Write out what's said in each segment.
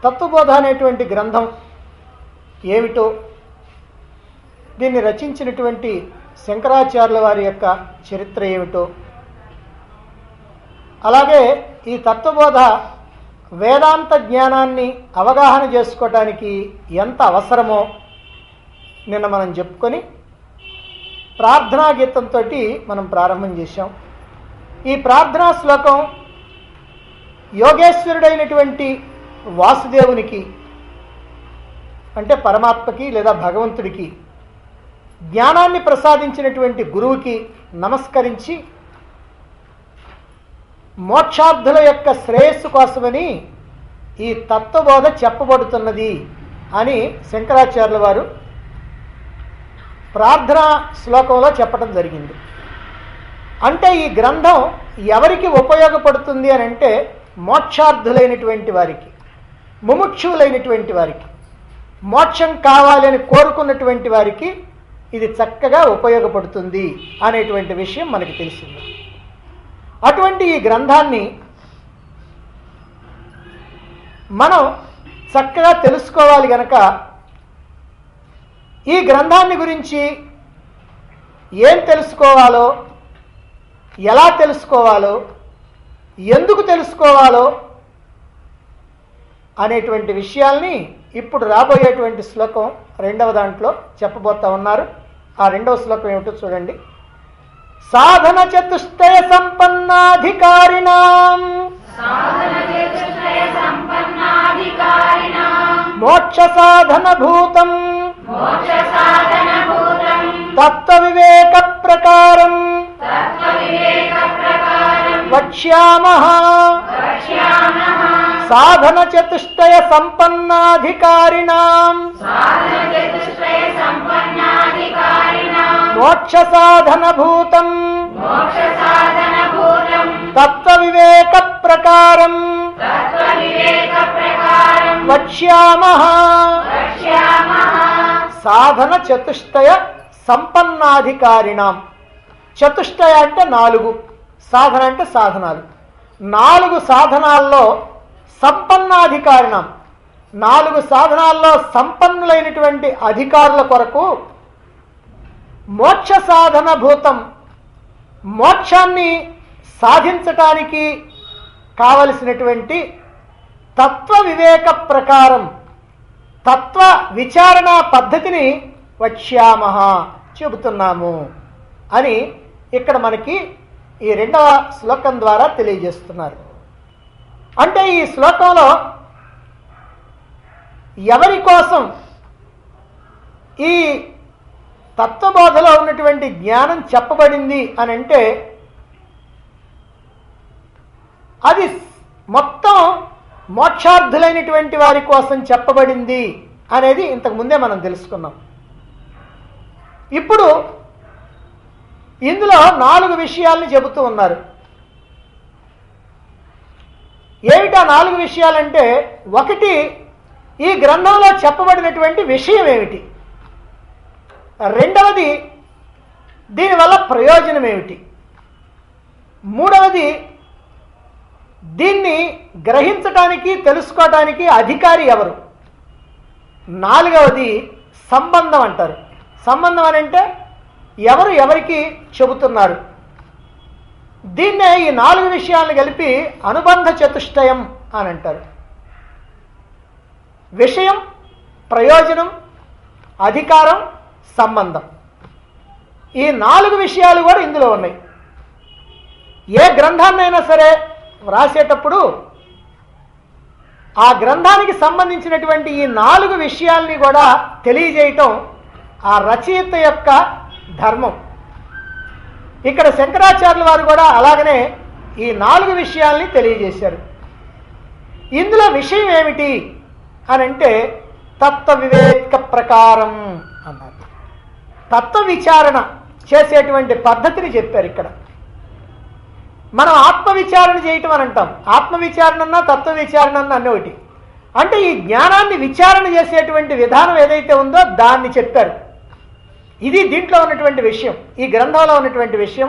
తత్వబోధ అనేటువంటి గ్రంథం ఏమిటో, దీన్ని రచించినటువంటి శంకరాచార్యుల వారి యొక్క చరిత్ర ఏమిటో, అలాగే ఈ తత్వబోధ వేదాంత జ్ఞానాన్ని అవగాహన చేసుకోవటానికి ఎంత అవసరమో నిన్న మనం చెప్పుకొని ప్రార్థనా గీతంతో మనం ప్రారంభం చేశాం. ఈ ప్రార్థనా శ్లోకం యోగేశ్వరుడైనటువంటి వాసుదేవునికి అంటే పరమాత్మకి లేదా భగవంతుడికి జ్ఞానాన్ని ప్రసాదించినటువంటి గురువుకి నమస్కరించి మోక్షార్థుల యొక్క శ్రేయస్సు కోసమని ఈ తత్వబోధ చెప్పబడుతున్నది అని శంకరాచార్యుల వారు ప్రార్థనా శ్లోకంలో చెప్పడం జరిగింది. అంటే ఈ గ్రంథం ఎవరికి ఉపయోగపడుతుంది అని అంటే మోక్షార్థులైనటువంటి వారికి, ముముక్షువులైనటువంటి వారికి, మోక్షం కావాలి అని కోరుకున్నటువంటి వారికి ఇది చక్కగా ఉపయోగపడుతుంది అనేటువంటి విషయం మనకి తెలిసింది. అటువంటి ఈ గ్రంథాన్ని మనం చక్కగా తెలుసుకోవాలి గనక ఈ గ్రంథాన్ని గురించి ఏం తెలుసుకోవాలో, ఎలా తెలుసుకోవాలో, ఎందుకు తెలుసుకోవాలో అనేటువంటి విషయాల్ని ఇప్పుడు రాబోయేటువంటి శ్లోకం రెండవ దాంట్లో చెప్పబోతా ఉన్నారు. ఆ రెండవ శ్లోకం ఏమిటో చూడండి. సాధన చతుష్టయ సంపన్నాధికారిణాం మోక్ష సాధన భూతం తత్వ వివేక ప్రకారం వక్ష్యామః. సాధన చతుష్టయ సంపన్నాధికారిణాం మోక్ష సాధన భూతం తత్వ వివేక ప్రకారం వక్ష్యామః. సాధన చతుష్టయ సంపన్నాధికారిణాం. చతుష్టయ అంటే 4, సాధన అంటే సాధనాలు. 4 సాధనాల్లో సంపన్నాధికారిణం, 4 సాధనాల్లో సంపన్నులైనటువంటి అధికారుల కొరకు మోక్ష సాధన భూతం, మోక్షాన్ని సాధించటానికి కావలసినటువంటి తత్వ వివేక ప్రకారం, తత్వ విచారణ పద్ధతిని వక్ష్యామః చెబుతున్నాము అని ఇక్కడ మనకి ఈ రెండవ శ్లోకం ద్వారా తెలియజేస్తున్నారు. అంటే ఈ శ్లోకంలో ఎవరి కోసం ఈ తత్వబోధలో ఉన్నటువంటి జ్ఞానం చెప్పబడింది అని అంటే అది మొత్తం మోక్షార్థులైనటువంటి వారి కోసం చెప్పబడింది అనేది ఇంతకు ముందే మనం తెలుసుకున్నాం. ఇప్పుడు ఇందులో 4 విషయాల్ని చెబుతూ ఉన్నారు. ఏమిటా 4 విషయాలంటే, ఒకటి ఈ గ్రంథంలో చెప్పబడినటువంటి విషయం ఏమిటి, రెండవది దీనివల్ల ప్రయోజనం ఏమిటి, మూడవది దీన్ని గ్రహించటానికి తెలుసుకోవటానికి అధికారి ఎవరు, నాలుగవది సంబంధం అంటారు. సంబంధం అని అంటే ఎవరు ఎవరికి చెబుతున్నారు. దీన్నే ఈ 4 విషయాలను కలిపి అనుబంధ చతుష్టయం అని అంటారు. విషయం, ప్రయోజనం, అధికారం, సంబంధం, ఈ 4 విషయాలు కూడా ఇందులో ఉన్నాయి. ఏ గ్రంథాన్నైనా సరే వ్రాసేటప్పుడు ఆ గ్రంథానికి సంబంధించినటువంటి ఈ 4 విషయాల్ని కూడా తెలియజేయటం ఆ రచయిత యొక్క ధర్మం. ఇక్కడ శంకరాచార్యుల వారు కూడా అలాగనే ఈ 4 విషయాల్ని తెలియజేశారు. ఇందులో విషయం ఏమిటి అని అంటే తత్వ వివేక ప్రకారం అన్నారు. తత్వ విచారణ చేసేటువంటి పద్ధతిని చెప్పారు. ఇక్కడ మనం ఆత్మవిచారణ చేయటం అని అంటాం. ఆత్మవిచారణ అన్నా తత్వ విచారణ అన్న అన్నీ ఒకటి. అంటే ఈ జ్ఞానాన్ని విచారణ చేసేటువంటి విధానం ఏదైతే ఉందో దాన్ని చెప్పారు. ఇది దీంట్లో ఉన్నటువంటి విషయం, ఈ గ్రంథంలో ఉన్నటువంటి విషయం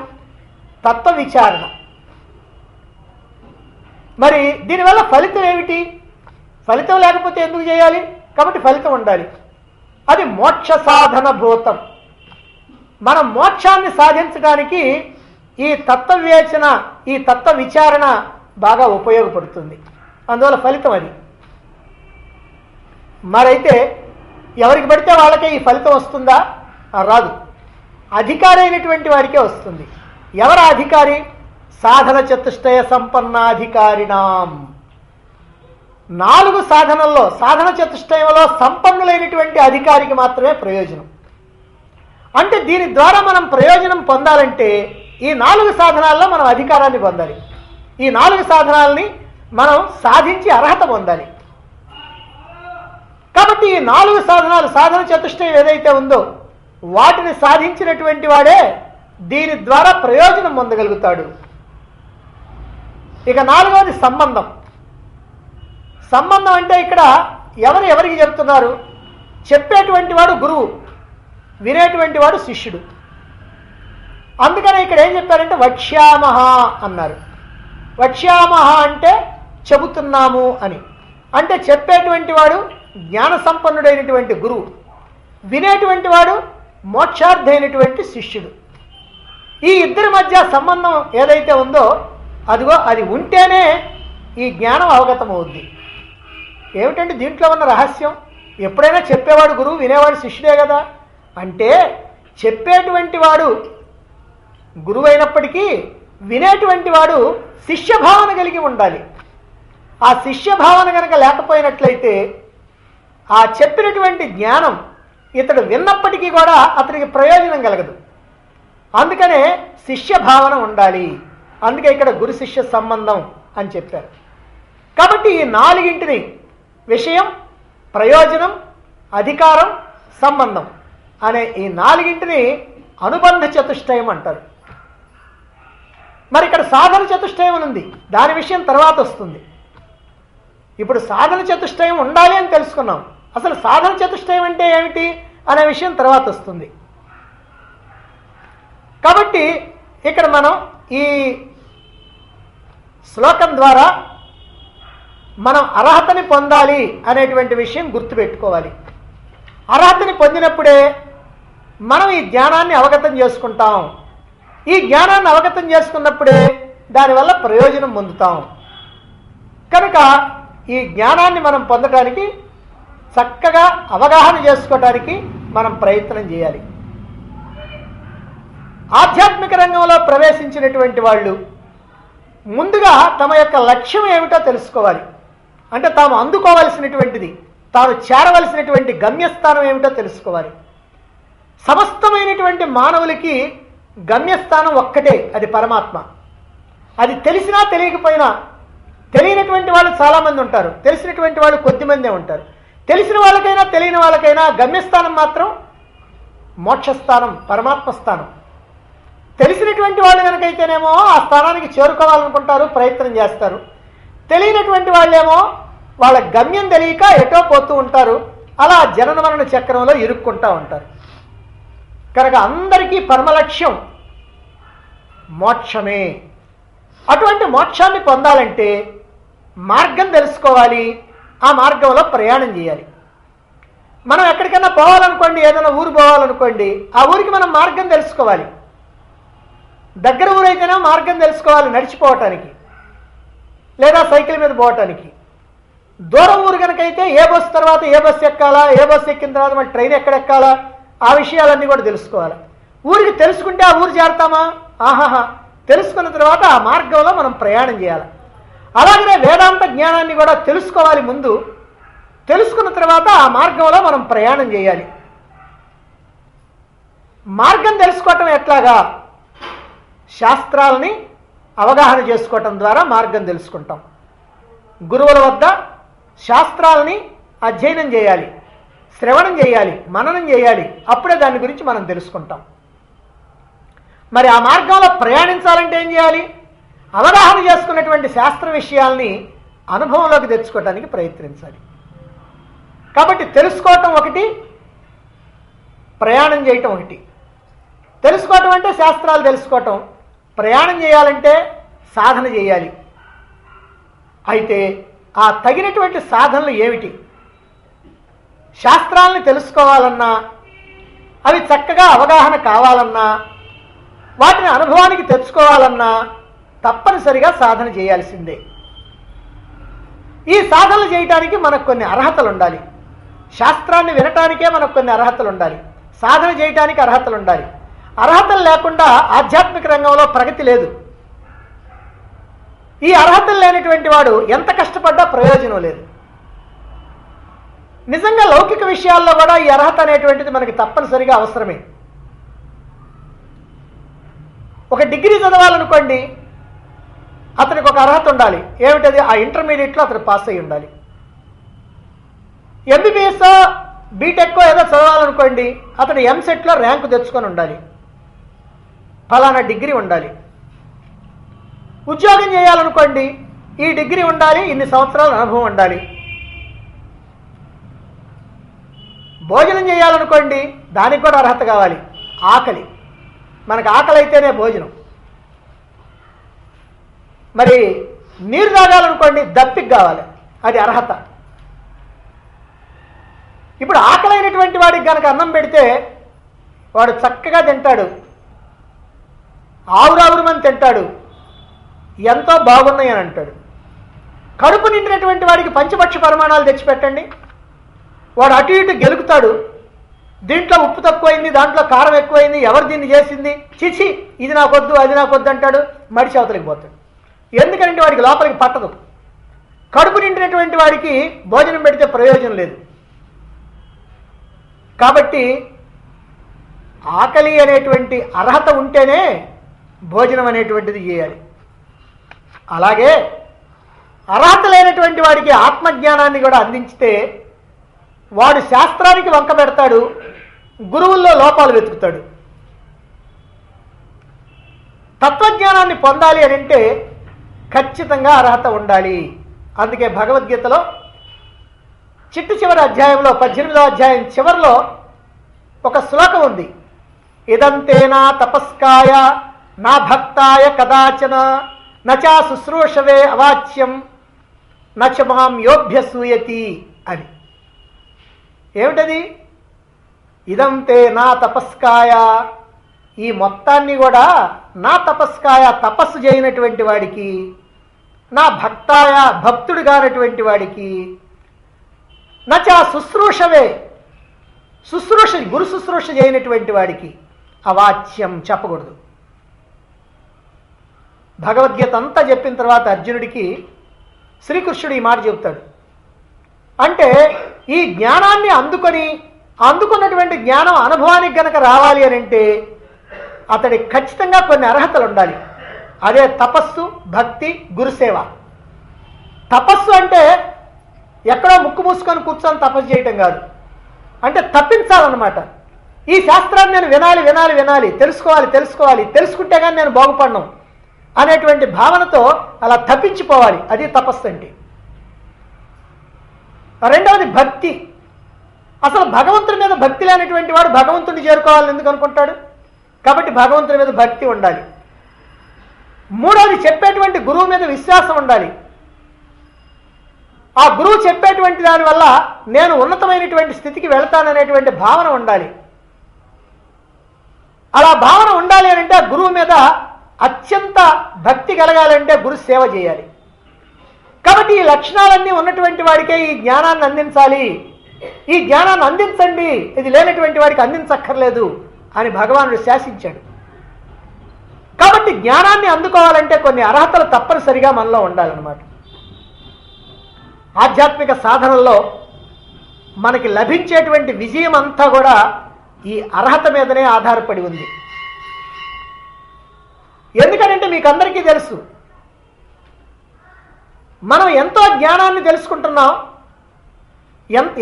తత్వ విచారణ. మరి దీనివల్ల ఫలితం ఏమిటి? ఫలితం లేకపోతే ఎందుకు చేయాలి? కాబట్టి ఫలితం ఉండాలి. అది మోక్ష సాధన భూతం. మనం మోక్షాన్ని సాధించడానికి ఈ తత్వవివేచన, ఈ తత్వ విచారణ బాగా ఉపయోగపడుతుంది. అందువల్ల ఫలితం అది. మరైతే ఎవరికి పడితే వాళ్ళకే ఈ ఫలితం వస్తుందా? రాదు. అధికారి అయినటువంటి వారికే వస్తుంది. ఎవరు అధికారి? సాధన చతుష్టయ సంపన్నాధికారిణాం. 4 సాధనల్లో, సాధన చతుష్టయంలో సంపన్నులైనటువంటి అధికారికి మాత్రమే ప్రయోజనం. అంటే దీని ద్వారా మనం ప్రయోజనం పొందాలంటే ఈ 4 సాధనాల్లో మనం అధికారాన్ని పొందాలి. ఈ 4 సాధనాలని మనం సాధించి అర్హత పొందాలి. కాబట్టి ఈ 4 సాధనాలు, సాధన చతుష్టయం ఏదైతే ఉందో వాటిని సాధించినటువంటి వాడే దీని ద్వారా ప్రయోజనం పొందగలుగుతాడు. ఇక 4వది సంబంధం. సంబంధం అంటే ఇక్కడ ఎవరికి చెప్తున్నారు? చెప్పేటువంటి వాడు గురువు, వినేటువంటి వాడు శిష్యుడు. అందుకనే ఇక్కడ ఏం చెప్పారంటే వక్ష్యామహ అన్నారు. వక్ష్యామహ అంటే చెబుతున్నాము అని. అంటే చెప్పేటువంటి వాడు జ్ఞాన సంపన్నుడైనటువంటి గురువు, వినేటువంటి వాడు మోక్షార్థి అయినటువంటి శిష్యుడు. ఈ ఇద్దరి మధ్య సంబంధం ఏదైతే ఉందో అదిగో అది ఉంటేనే ఈ జ్ఞానం అవగతమవుద్ది. ఏమిటంటే దీంట్లో ఉన్న రహస్యం? ఎప్పుడైనా చెప్పేవాడు గురువు, వినేవాడు శిష్యుడే కదా. అంటే చెప్పేటువంటి వాడు గురువు అయినప్పటికీ వినేటువంటి వాడు శిష్యభావన కలిగి ఉండాలి. ఆ శిష్యభావన కనుక లేకపోయినట్లయితే ఆ చెప్పినటువంటి జ్ఞానం ఇతడు విన్నప్పటికీ కూడా అతనికి ప్రయోజనం కలగదు. అందుకనే శిష్యభావన ఉండాలి. అందుకే ఇక్కడ గురు శిష్య సంబంధం అని చెప్పారు. కాబట్టి ఈ 4ంటిని, విషయం, ప్రయోజనం, అధికారం, సంబంధం అనే ఈ 4ంటిని అనుబంధ చతుష్టయం అంటారు. మరి ఇక్కడ సాధన చతుష్టయం ఉంది, దాని విషయం తర్వాత వస్తుంది. ఇప్పుడు సాధన చతుష్టయం ఉండాలి అని తెలుసుకున్నాం. అసలు సాధన చతుష్టయం అంటే ఏమిటి అనే విషయం తర్వాత వస్తుంది. కాబట్టి ఇక్కడ మనం ఈ శ్లోకం ద్వారా మనం అర్హతని పొందాలి అనేటువంటి విషయం గుర్తుపెట్టుకోవాలి. అర్హతని పొందినప్పుడే మనం ఈ జ్ఞానాన్ని అవగతం చేసుకుంటాం. ఈ జ్ఞానాన్ని అవగతం చేసుకున్నప్పుడే దానివల్ల ప్రయోజనం పొందుతాం. కనుక ఈ జ్ఞానాన్ని మనం పొందడానికి, చక్కగా అవగాహన చేసుకోవడానికి మనం ప్రయత్నం చేయాలి. ఆధ్యాత్మిక రంగంలో ప్రవేశించినటువంటి వాళ్ళు ముందుగా తమ యొక్క లక్ష్యం ఏమిటో తెలుసుకోవాలి. అంటే తాము అందుకోవలసినటువంటిది, తాను చేరవలసినటువంటి గమ్యస్థానం ఏమిటో తెలుసుకోవాలి. సమస్తమైనటువంటి మానవులకి గమ్యస్థానం ఒక్కటే, అది పరమాత్మ. అది తెలిసినా తెలియకపోయినా, తెలియనటువంటి వాళ్ళు చాలామంది ఉంటారు, తెలిసినటువంటి వాళ్ళు కొద్దిమందే ఉంటారు. తెలిసిన వాళ్ళకైనా తెలియని వాళ్ళకైనా గమ్యస్థానం మాత్రం మోక్షస్థానం, పరమాత్మ స్థానం. తెలిసినటువంటి వాళ్ళు కనుకైతేనేమో ఆ స్థానానికి చేరుకోవాలనుకుంటారు, ప్రయత్నం చేస్తారు. తెలియనటువంటి వాళ్ళేమో వాళ్ళ గమ్యం తెలియక ఎటో పోతూ ఉంటారు. అలా జనన మరణ చక్రంలో ఇరుక్కుంటూ ఉంటారు. కనుక అందరికీ పరమలక్ష్యం మోక్షమే. అటువంటి మోక్షాన్ని పొందాలంటే మార్గం తెలుసుకోవాలి, ఆ మార్గంలో ప్రయాణం చేయాలి. మనం ఎక్కడికైనా పోవాలనుకోండి, ఏదైనా ఊరు పోవాలనుకోండి, ఆ ఊరికి మనం మార్గం తెలుసుకోవాలి. దగ్గర ఊరైతేనే మార్గం తెలుసుకోవాలి నడిచిపోవటానికి, లేదా సైకిల్ మీద పోవటానికి. దూరం ఊరు కనుకైతే ఏ బస్సు తర్వాత ఏ బస్సు ఎక్కాలా, ఏ బస్సు ఎక్కిన తర్వాత మన ట్రైన్ ఎక్కడెక్కాలా, ఆ విషయాలన్నీ కూడా తెలుసుకోవాలి. ఊరికి తెలుసుకుంటే ఆ ఊరు చేరతామా? ఆహాహా, తెలుసుకున్న తర్వాత ఆ మార్గంలో మనం ప్రయాణం చేయాలి. అలాగనే వేదాంత జ్ఞానాన్ని కూడా తెలుసుకోవాలి ముందు. తెలుసుకున్న తర్వాత ఆ మార్గంలో మనం ప్రయాణం చేయాలి. మార్గం తెలుసుకోవటం ఎట్లాగా? శాస్త్రాలని అవగాహన చేసుకోవటం ద్వారా మార్గం తెలుసుకుంటాం. గురువుల వద్ద శాస్త్రాలని అధ్యయనం చేయాలి, శ్రవణం చేయాలి, మననం చేయాలి. అప్పుడే దాని గురించి మనం తెలుసుకుంటాం. మరి ఆ మార్గంలో ప్రయాణించాలంటే ఏం చేయాలి? అవగాహన చేసుకున్నటువంటి శాస్త్ర విషయాల్ని అనుభవంలోకి తెచ్చుకోవడానికి ప్రయత్నించాలి. కాబట్టి తెలుసుకోవటం ఒకటి, ప్రయాణం చేయటం ఒకటి. తెలుసుకోవటం అంటే శాస్త్రాలు తెలుసుకోవటం, ప్రయాణం చేయాలంటే సాధన చేయాలి. అయితే ఆ తగినటువంటి సాధనలు ఏమిటి? శాస్త్రాలను తెలుసుకోవాలన్నా, అవి చక్కగా అవగాహన కావాలన్నా, వాటిని అనుభవానికి తెచ్చుకోవాలన్నా తప్పనిసరిగా సాధన చేయాల్సిందే. ఈ సాధనలు చేయటానికి మనకు కొన్ని అర్హతలు ఉండాలి. శాస్త్రాన్ని వినటానికే మనకు కొన్ని అర్హతలు ఉండాలి. సాధన చేయటానికి అర్హతలు ఉండాలి. అర్హతలు లేకుండా ఆధ్యాత్మిక రంగంలో ప్రగతి లేదు. ఈ అర్హతలు లేనటువంటి వాడు ఎంత కష్టపడ్డా ప్రయోజనం లేదు. నిజంగా లౌకిక విషయాల్లో కూడా ఈ అర్హత అనేటువంటిది మనకి తప్పనిసరిగా అవసరమే. ఒక డిగ్రీ చదవాలనుకోండి, అతనికి ఒక అర్హత ఉండాలి. ఏమిటది? ఆ ఇంటర్మీడియట్లో అతను పాస్ అయి ఉండాలి. ఎంబీబీఎస్ బీటెక్ ఏదో చదవాలనుకోండి, అతను ఎంసెట్లో ర్యాంకు తెచ్చుకొని ఉండాలి. ఫలానా డిగ్రీ ఉండాలి. ఉద్యోగం చేయాలనుకోండి, ఈ డిగ్రీ ఉండాలి, ఇన్ని సంవత్సరాల అనుభవం ఉండాలి. భోజనం చేయాలనుకోండి, దానికి కూడా అర్హత కావాలి. ఆకలి, మనకు ఆకలి అయితేనే భోజనం. మరి నీరు తాగాలనుకోండి, దప్పిక కావాలి, అది అర్హత. ఇప్పుడు ఆకలైనటువంటి వాడికి కనుక అన్నం పెడితే వాడు చక్కగా తింటాడు, ఆవురావురమని తింటాడు, ఎంతో బాగున్నాయి అని అంటాడు. కడుపు నిండినటువంటి వాడికి పంచభక్ష పరిమాణాలు తెచ్చిపెట్టండి, వాడు అటు ఇటు గెలుకుతాడు. దీంట్లో ఉప్పు తక్కువైంది, దాంట్లో కారం ఎక్కువైంది, ఎవరు దీన్ని చేసింది, చిచి ఇది నాకొద్దు అది నాకొద్దు అంటాడు, మడిచి అవతలికి పోతాడు. ఎందుకంటే వాడికి లోపలికి పట్టదు. కడుపు నిండినటువంటి వాడికి భోజనం పెడితే ప్రయోజనం లేదు. కాబట్టి ఆకలి అనేటువంటి అర్హత ఉంటేనే భోజనం అనేటువంటిది చేయాలి. అలాగే అర్హత లేనటువంటి వాడికి ఆత్మజ్ఞానాన్ని కూడా అందించితే వాడు శాస్త్రానికి వంక పెడతాడు, గురువుల్లో లోపాలు వెతుకుతాడు. తత్వజ్ఞానాన్ని పొందాలి అని అంటే ఖచ్చితంగా అర్హత ఉండాలి. అందుకే భగవద్గీతలో చివరి అధ్యాయంలో 18వ అధ్యాయం చివరిలో ఒక శ్లోకం ఉంది. ఇదంతేనా తపస్కాయ నా భక్తాయ కదాచన నచా శుశ్రూషవే అవాచ్యం నచ మాం యోభ్యసూయతి అని. ఏమిటది? ఇదంతే నా తపస్కాయ, ఈ మొత్తాన్ని కూడా నా తపస్కాయ, తపస్సు చేయనటువంటి వాడికి, నా భక్తాయ, భక్తుడు కానటువంటి వాడికి, నచా శుశ్రూషవే, శుశ్రూష గురు శుశ్రూష చేయనటువంటి వాడికి అవాచ్యం చెప్పకూడదు. భగవద్గీత అంతా చెప్పిన తర్వాత అర్జునుడికి శ్రీకృష్ణుడు ఈ మాట చెబుతాడు. అంటే ఈ జ్ఞానాన్ని అందుకున్నటువంటి జ్ఞానం అనుభవానికి గనక రావాలి అని అంటే అతడికి ఖచ్చితంగా కొన్ని అర్హతలు ఉండాలి. అదే తపస్సు, భక్తి, గురుసేవ. తపస్సు అంటే ఎక్కడో ముక్కు మూసుకొని కూర్చొని తపస్సు చేయటం కాదు, అంటే తప్పించాలన్నమాట. ఈ శాస్త్రాన్ని నేను వినాలి, తెలుసుకుంటే కానీ నేను బాగుపడను అనేటువంటి భావనతో అలా తప్పించిపోవాలి. అది తపస్సు అంటే. రెండవది భక్తి. అసలు భగవంతుడి మీద భక్తి లేనటువంటి వాడు భగవంతుడిని చేరుకోవాలని ఎందుకు అనుకుంటాడు? కాబట్టి భగవంతుడి మీద భక్తి ఉండాలి. మూడవది చెప్పేటువంటి గురువు మీద విశ్వాసం ఉండాలి. ఆ గురువు చెప్పేటువంటి దానివల్ల నేను ఉన్నతమైనటువంటి స్థితికి వెళతాననేటువంటి భావన ఉండాలి. అలా భావన ఉండాలి అని అంటే ఆ గురువు మీద అత్యంత భక్తి కలగాలంటే గురు సేవ చేయాలి. కాబట్టి ఈ లక్షణాలన్నీ ఉన్నటువంటి వాడికే ఈ జ్ఞానాన్ని అందించాలి. ఈ జ్ఞానాన్ని అందించండి, ఇది లేనటువంటి వాడికి అందించక్కర్లేదు అని భగవానుడు శాసించాడు. కాబట్టి జ్ఞానాన్ని అందుకోవాలంటే కొన్ని అర్హతలు తప్పనిసరిగా మనలో ఉండాలన్నమాట. ఆధ్యాత్మిక సాధనల్లో మనకి లభించేటువంటి విజయం అంతా కూడా ఈ అర్హత మీదనే ఆధారపడి ఉంది. ఎందుకంటే మీకు అందరికీ తెలుసు, మనం ఎంతో జ్ఞానాన్ని తెలుసుకుంటున్నాం,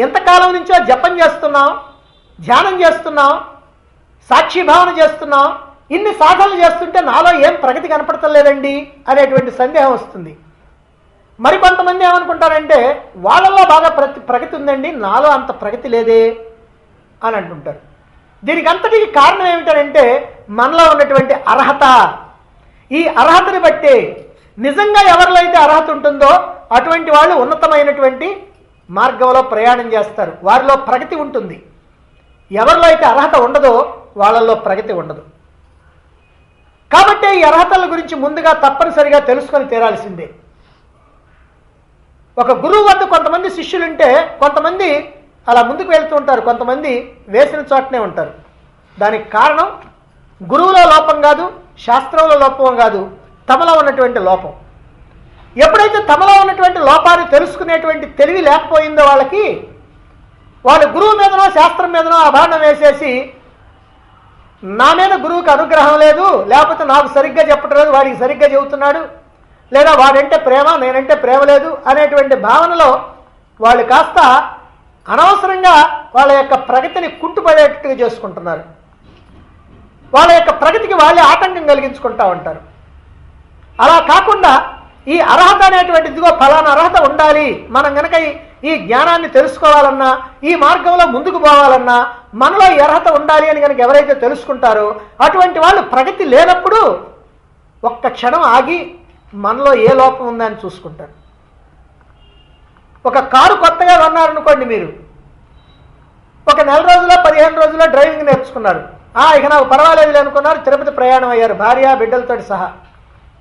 ఎంతకాలం నుంచో జపం చేస్తున్నాం, ధ్యానం చేస్తున్నాం, సాక్షిభావన చేస్తున్నాం, ఇన్ని సాధనలు చేస్తుంటే నాలో ఏం ప్రగతి కనపడతలేదండి అనేటువంటి సందేహం వస్తుంది. మరికొంతమంది ఏమనుకుంటారంటే వాళ్ళల్లో బాగా ప్రగతి ఉందండి, నాలో అంత ప్రగతి లేదే అని అంటుంటారు. దీనికి అంతటికి కారణం ఏమిటంటే మనలో ఉన్నటువంటి అర్హత. ఈ అర్హతని బట్టి నిజంగా ఎవరిలో అయితే అర్హత ఉంటుందో అటువంటి వాళ్ళు ఉన్నతమైనటువంటి మార్గంలో ప్రయాణం చేస్తారు. వారిలో ప్రగతి ఉంటుంది. ఎవరిలో అయితే అర్హత ఉండదో వాళ్ళల్లో ప్రగతి ఉండదు. కాబట్టి ఈ అర్హతల గురించి ముందుగా తప్పనిసరిగా తెలుసుకొని తీరాల్సిందే. ఒక గురువు వద్ద కొంతమంది శిష్యులుంటే కొంతమంది అలా ముందుకు వెళ్తూ ఉంటారు, కొంతమంది వేసిన చోటనే ఉంటారు. దానికి కారణం గురువులో లోపం కాదు, శాస్త్రంలో లోపం కాదు, తమలో ఉన్నటువంటి లోపం. ఎప్పుడైతే తమలో ఉన్నటువంటి లోపాన్ని తెలుసుకునేటువంటి తెలివి లేకపోయిందో వాళ్ళకి, వాళ్ళు గురువు మీదనో శాస్త్రం మీదనో అభాండం వేసేసి నా మీద గురువుకి అనుగ్రహం లేదు, లేకపోతే నాకు సరిగ్గా చెప్పడం లేదు, వాడికి సరిగ్గా చెబుతున్నాడు, లేదా వాడంటే ప్రేమ నేనంటే ప్రేమ లేదు అనేటువంటి భావనలో వాళ్ళు కాస్త అనవసరంగా వాళ్ళ యొక్క ప్రగతిని కుంటుపడేట్టుగా చేసుకుంటున్నారు. వాళ్ళ యొక్క ప్రగతికి వాళ్ళే ఆటంకం కలిగించుకుంటూ ఉంటారు. అలా కాకుండా ఈ అర్హత అనేటువంటిదిగో ఫలానా అర్హత ఉండాలి, మనం కనుక ఈ జ్ఞానాన్ని తెలుసుకోవాలన్నా, ఈ మార్గంలో ముందుకు పోవాలన్నా మనలో ఈ అర్హత ఉండాలి అని కనుక ఎవరైతే తెలుసుకుంటారో అటువంటి వాళ్ళు ప్రగతి లేనప్పుడు ఒక్క క్షణం ఆగి మనలో ఏ లోపం ఉందని చూసుకుంటారు. ఒక కారు కొత్తగా కొన్నారనుకోండి, మీరు ఒక 4 రోజుల్లో 15 రోజుల్లో డ్రైవింగ్ నేర్చుకున్నారు. ఇక నాకు పర్వాలేదు అనుకున్నారు, తిరుపతి ప్రయాణం అయ్యారు భార్య బిడ్డలతో సహా.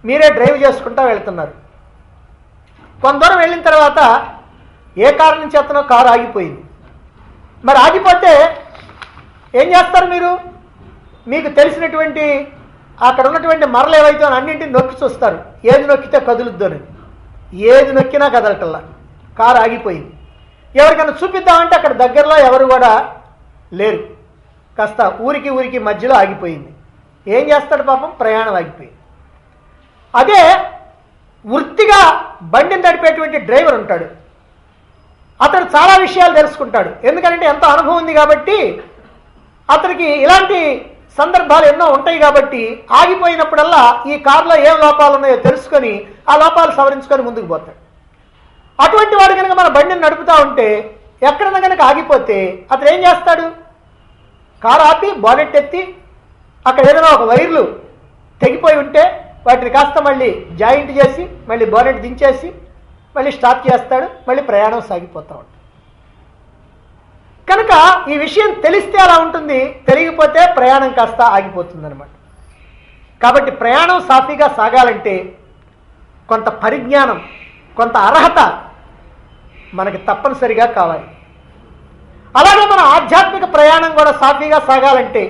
మీరే డ్రైవ్ చేసుకుంటూ వెళ్తున్నారు. కొంత దూరం వెళ్ళిన తర్వాత ఏ కారణం చేతనో కారు ఆగిపోయింది. మరి ఆగిపోతే ఏం చేస్తారు మీరు? మీకు తెలిసినటువంటి అక్కడ ఉన్నటువంటి మరలు ఏవైతే అన్నింటిని నొక్కి చూస్తారు, ఏది నొక్కితే కదులుద్దని. ఏది నొక్కినా కదలటల్లా, కారు ఆగిపోయింది. ఎవరికైనా చూపిద్దామంటే అక్కడ దగ్గరలో ఎవరు కూడా లేరు, కాస్త ఊరికి మధ్యలో ఆగిపోయింది. ఏం చేస్తాడు పాపం? ప్రయాణం ఆగిపోయింది. అదే వృత్తిగా బండిని నడిపేటువంటి డ్రైవర్ ఉంటాడు, అతడు చాలా విషయాలు తెలుసుకుంటాడు. ఎందుకంటే ఎంతో అనుభవం ఉంది కాబట్టి అతనికి ఇలాంటి సందర్భాలు ఎన్నో ఉంటాయి కాబట్టి ఆగిపోయినప్పుడల్లా ఈ కారులో ఏం లోపాలు ఉన్నాయో తెలుసుకొని ఆ లోపాలు సవరించుకొని ముందుకు పోతాడు. అటువంటి వాడు కనుక మన బండిని నడుపుతూ ఉంటే ఎక్కడన్నా కనుక ఆగిపోతే అతను ఏం చేస్తాడు? కారు ఆపి బానెట్ ఎత్తి అక్కడ ఏదైనా ఒక వైర్లు తెగిపోయి ఉంటే వాటిని కాస్త మళ్ళీ జాయింట్ చేసి మళ్ళీ బానెట్ దించేసి మళ్ళీ స్టార్ట్ చేస్తాడు, మళ్ళీ ప్రయాణం సాగిపోతూ ఉంటుంది. కనుక ఈ విషయం తెలిస్తే అలా ఉంటుంది, తెలియకపోతే ప్రయాణం కాస్త ఆగిపోతుంది అనమాట. కాబట్టి ప్రయాణం సాఫీగా సాగాలంటే కొంత పరిజ్ఞానం, కొంత అర్హత మనకి తప్పనిసరిగా కావాలి. అలాగే మన ఆధ్యాత్మిక ప్రయాణం కూడా సాఫీగా సాగాలంటే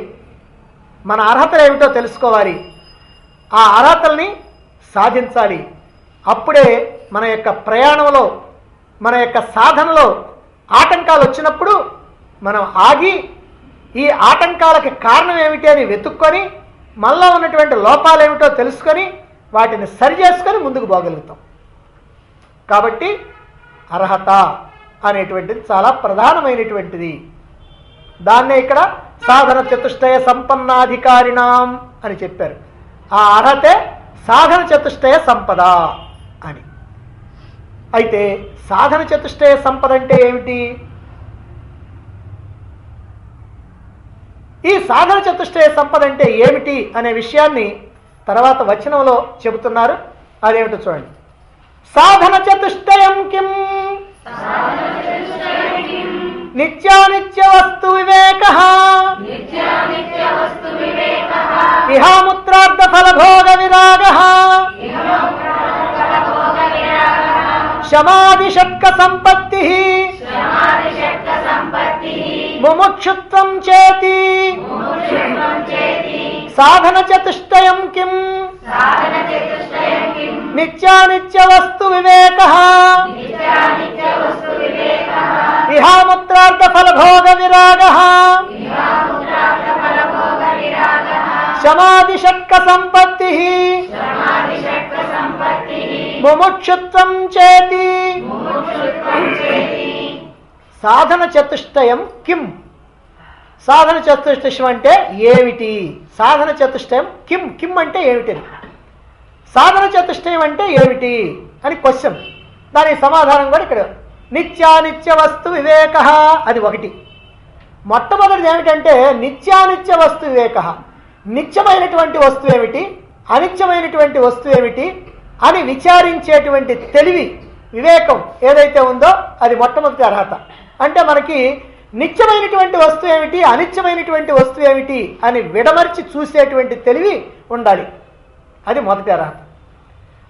మన అర్హతలు ఏమిటో తెలుసుకోవాలి, ఆ అర్హతల్ని సాధించాలి. అప్పుడే మన యొక్క ప్రయాణంలో, మన యొక్క సాధనలో ఆటంకాలు వచ్చినప్పుడు మనం ఆగి ఈ ఆటంకాలకి కారణం ఏమిటి అని వెతుక్కొని మనలో ఉన్నటువంటి లోపాలు ఏమిటో తెలుసుకొని వాటిని సరి చేసుకొని ముందుకు పోగలుగుతాం. కాబట్టి అర్హత అనేటువంటిది చాలా ప్రధానమైనటువంటిది. దాన్నే ఇక్కడ సాధన చతుష్టయ సంపన్నాధికారిణాం అని చెప్పారు. ఆ అర్హతే సాధన చతుష్టయ సంపద అని. అయితే సాధన చతుష్టయ సంపద అంటే ఏమిటి? ఈ సాధన చతుష్టయ సంపద అంటే ఏమిటి అనే విషయాన్ని తర్వాత వచనంలో చెబుతున్నారు. అదేమిటో చూడండి. సాధన చతుష్టయం కిం నిత్యానిత్య వస్తు వివేకః ఇహాముత్రార్థ ఫలభోగ విరాగః శమాదిషట్క సంపత్తిః ముముక్షుత్వం చేతి సాధన చతుష్టయం కిం నిత్యానిత్య వస్తు వివేకః ఇహాముత్రార్థ ఫలభోగ విరాగః శమాదిషట్క సంపత్తిః ముముక్షుత్వం చేతి. సాధన చతుష్టయం కిం? సాధన చతుష్టయం అంటే ఏమిటి? సాధన చతుష్టయం కిం? కిం అంటే ఏమిటని, సాధన చతుష్టయం అంటే ఏమిటి అని క్వశ్చన్. దానికి సమాధానం కూడా ఇక్కడ నిత్యానిత్య వస్తు వివేక, అది ఒకటి. మొట్టమొదటిది ఏమిటంటే నిత్యానిత్య వస్తు వివేక. నిత్యమైనటువంటి వస్తువు ఏమిటి, అనిత్యమైనటువంటి వస్తువు ఏమిటి అని విచారించేటువంటి తెలివి వివేకం ఏదైతే ఉందో అది మొట్టమొదటి అర్హత. అంటే మనకి నిత్యమైనటువంటి వస్తువు ఏమిటి, అనిత్యమైనటువంటి వస్తువు ఏమిటి అని విడమర్చి చూసేటువంటి తెలివి ఉండాలి. అది మొదటి అర్హత.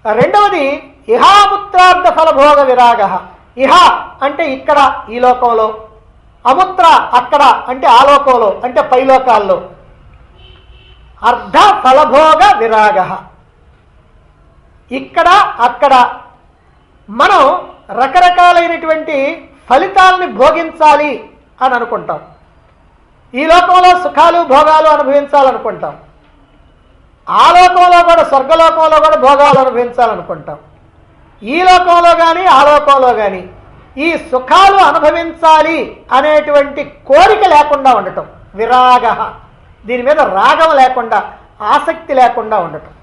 రెండవది ఇహాముత్రార్థ ఫలభోగ విరాగ. ఇహ అంటే ఇక్కడ ఈ లోకంలో, అముత్ర అక్కడ అంటే ఆ లోకంలో అంటే పైలోకాల్లో. అర్ధ ఫలభోగ విరాగ, ఇక్కడ అక్కడ మనం రకరకాలైనటువంటి ఫలితాలని భోగించాలి అని అనుకుంటాం. ఈ లోకంలో సుఖాలు భోగాలు అనుభవించాలనుకుంటాం, ఆ లోకంలో కూడా స్వర్గలోకంలో కూడా భోగాలు అనుభవించాలనుకుంటాం. ఈ లోకంలో కానీ ఆ లోకంలో కానీ ఈ సుఖాలు అనుభవించాలి అనేటువంటి కోరిక లేకుండా ఉండటం విరాగ. దీని మీద రాగం లేకుండా, ఆసక్తి లేకుండా ఉండటం.